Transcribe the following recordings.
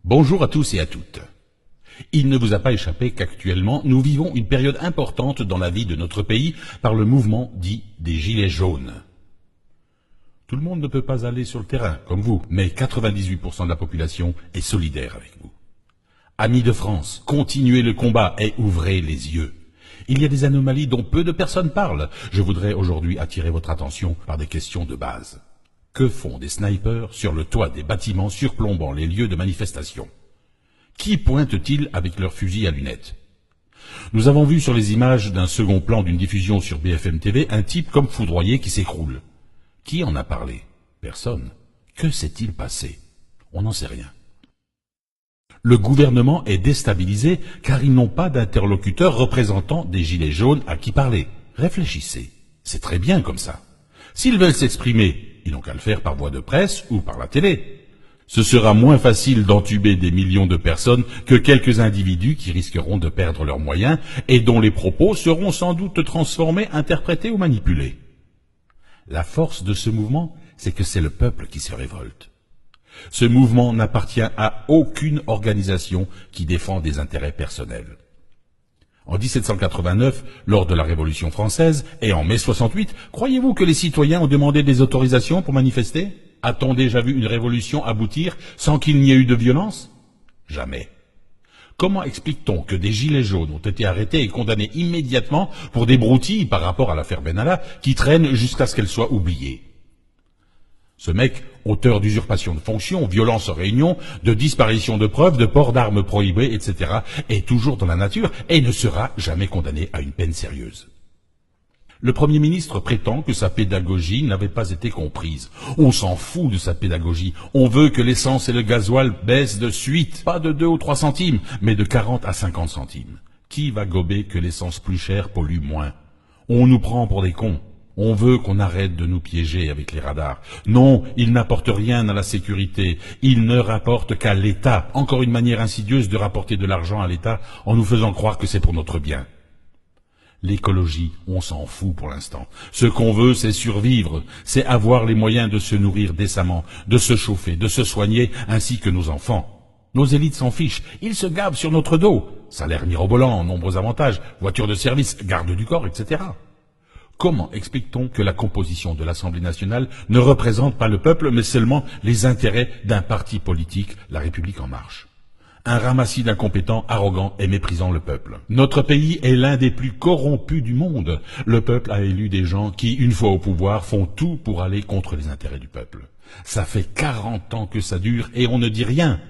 Bonjour à tous et à toutes. Il ne vous a pas échappé qu'actuellement, nous vivons une période importante dans la vie de notre pays par le mouvement dit des Gilets jaunes. Tout le monde ne peut pas aller sur le terrain, comme vous, mais 98% de la population est solidaire avec vous. Amis de France, continuez le combat et ouvrez les yeux. Il y a des anomalies dont peu de personnes parlent. Je voudrais aujourd'hui attirer votre attention par des questions de base. Que font des snipers sur le toit des bâtiments surplombant les lieux de manifestation? Qui pointe-t-il avec leurs fusils à lunettes? Nous avons vu sur les images d'un second plan d'une diffusion sur BFM TV un type comme foudroyé qui s'écroule. Qui en a parlé? Personne. Que s'est-il passé? On n'en sait rien. Le gouvernement est déstabilisé car ils n'ont pas d'interlocuteur représentant des Gilets jaunes à qui parler. Réfléchissez. C'est très bien comme ça. S'ils veulent s'exprimer, ils n'ont qu'à le faire par voie de presse ou par la télé. Ce sera moins facile d'entuber des millions de personnes que quelques individus qui risqueront de perdre leurs moyens et dont les propos seront sans doute transformés, interprétés ou manipulés. La force de ce mouvement, c'est que c'est le peuple qui se révolte. Ce mouvement n'appartient à aucune organisation qui défend des intérêts personnels. En 1789, lors de la Révolution française, et en mai 68, croyez-vous que les citoyens ont demandé des autorisations pour manifester? A-t-on déjà vu une révolution aboutir sans qu'il n'y ait eu de violence? Jamais. Comment explique-t-on que des gilets jaunes ont été arrêtés et condamnés immédiatement pour des broutilles par rapport à l'affaire Benalla qui traîne jusqu'à ce qu'elle soit oubliée? Ce mec, auteur d'usurpation de fonction, violence en réunion, de disparition de preuves, de port d'armes prohibées, etc., est toujours dans la nature et ne sera jamais condamné à une peine sérieuse. Le Premier ministre prétend que sa pédagogie n'avait pas été comprise. On s'en fout de sa pédagogie. On veut que l'essence et le gasoil baissent de suite, pas de 2 ou 3 centimes, mais de 40 à 50 centimes. Qui va gober que l'essence plus chère pollue moins? On nous prend pour des cons. On veut qu'on arrête de nous piéger avec les radars. Non, ils n'apportent rien à la sécurité. Ils ne rapportent qu'à l'État. Encore une manière insidieuse de rapporter de l'argent à l'État en nous faisant croire que c'est pour notre bien. L'écologie, on s'en fout pour l'instant. Ce qu'on veut, c'est survivre. C'est avoir les moyens de se nourrir décemment, de se chauffer, de se soigner, ainsi que nos enfants. Nos élites s'en fichent. Ils se gavent sur notre dos. Salaire mirobolant, nombreux avantages, voitures de service, garde du corps, etc. Comment explique-t-on que la composition de l'Assemblée nationale ne représente pas le peuple, mais seulement les intérêts d'un parti politique, la République en marche? Un ramassis d'incompétents, arrogants et méprisant le peuple. Notre pays est l'un des plus corrompus du monde. Le peuple a élu des gens qui, une fois au pouvoir, font tout pour aller contre les intérêts du peuple. Ça fait 40 ans que ça dure et on ne dit rien.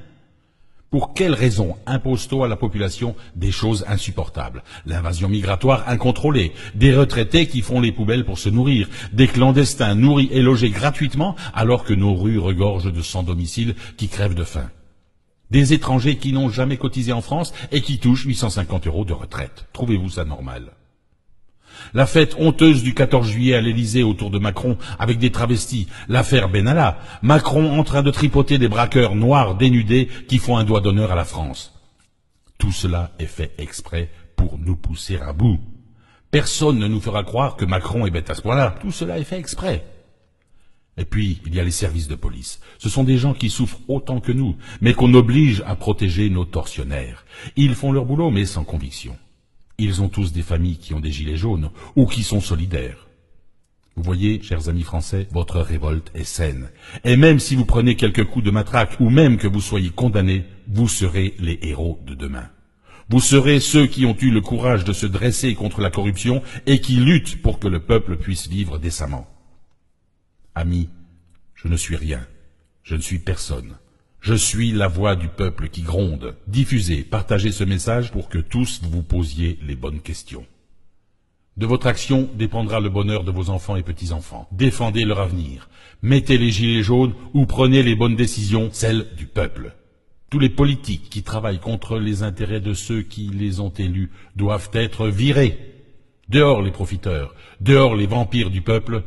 Pour quelle raison impose-t-on à la population des choses insupportables? L'invasion migratoire incontrôlée, des retraités qui font les poubelles pour se nourrir, des clandestins nourris et logés gratuitement alors que nos rues regorgent de sans-domicile qui crèvent de faim. Des étrangers qui n'ont jamais cotisé en France et qui touchent 850 € de retraite. Trouvez-vous ça normal? La fête honteuse du 14 juillet à l'Élysée autour de Macron avec des travestis, l'affaire Benalla, Macron en train de tripoter des braqueurs noirs dénudés qui font un doigt d'honneur à la France. Tout cela est fait exprès pour nous pousser à bout. Personne ne nous fera croire que Macron est bête à ce point-là. Tout cela est fait exprès. Et puis, il y a les services de police. Ce sont des gens qui souffrent autant que nous, mais qu'on oblige à protéger nos tortionnaires. Ils font leur boulot, mais sans conviction. Ils ont tous des familles qui ont des gilets jaunes ou qui sont solidaires. Vous voyez, chers amis français, votre révolte est saine. Et même si vous prenez quelques coups de matraque ou même que vous soyez condamnés, vous serez les héros de demain. Vous serez ceux qui ont eu le courage de se dresser contre la corruption et qui luttent pour que le peuple puisse vivre décemment. Amis, je ne suis rien. Je ne suis personne. Je suis la voix du peuple qui gronde. Diffusez, partagez ce message pour que tous vous posiez les bonnes questions. De votre action dépendra le bonheur de vos enfants et petits-enfants. Défendez leur avenir. Mettez les gilets jaunes ou prenez les bonnes décisions, celles du peuple. Tous les politiques qui travaillent contre les intérêts de ceux qui les ont élus doivent être virés. Dehors les profiteurs, dehors les vampires du peuple.